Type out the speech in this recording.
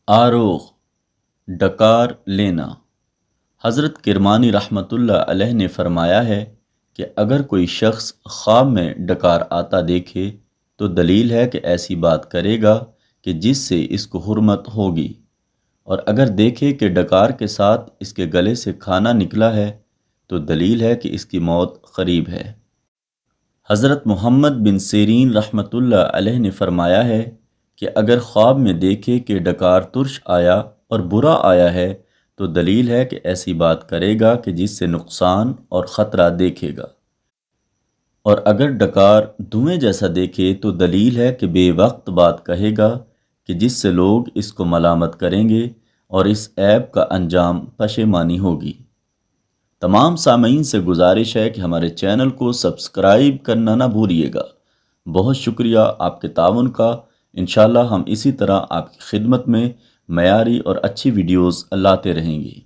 آروغ ڈکار لینا۔ حضرت کرمانی رحمۃ اللہ علیہ نے فرمایا ہے کہ اگر کوئی شخص خواب میں ڈکار آتا دیکھے تو دلیل ہے کہ ایسی بات کرے گا کہ جس سے اس کو حرمت ہوگی، اور اگر دیکھے کہ ڈکار کے ساتھ اس کے گلے سے کھانا نکلا ہے تو دلیل ہے کہ اس کی موت قریب ہے۔ حضرت محمد بن سیرین رحمۃ اللہ علیہ نے فرمایا ہے کہ اگر خواب میں دیکھے کہ ڈکار ترش آیا اور برا آیا ہے تو دلیل ہے کہ ایسی بات کرے گا کہ جس سے نقصان اور خطرہ دیکھے گا، اور اگر ڈکار دھویں جیسا دیکھے تو دلیل ہے کہ بے وقت بات کہے گا کہ جس سے لوگ اس کو ملامت کریں گے اور اس عیب کا انجام پشیمانی ہوگی۔ تمام سامعین سے گزارش ہے کہ ہمارے چینل کو سبسکرائب کرنا نہ بھولیے گا۔ بہت شکریہ آپ کے تعاون کا۔ انشاءاللہ ہم اسی طرح آپ کی خدمت میں معیاری اور اچھی ویڈیوز لاتے رہیں گے۔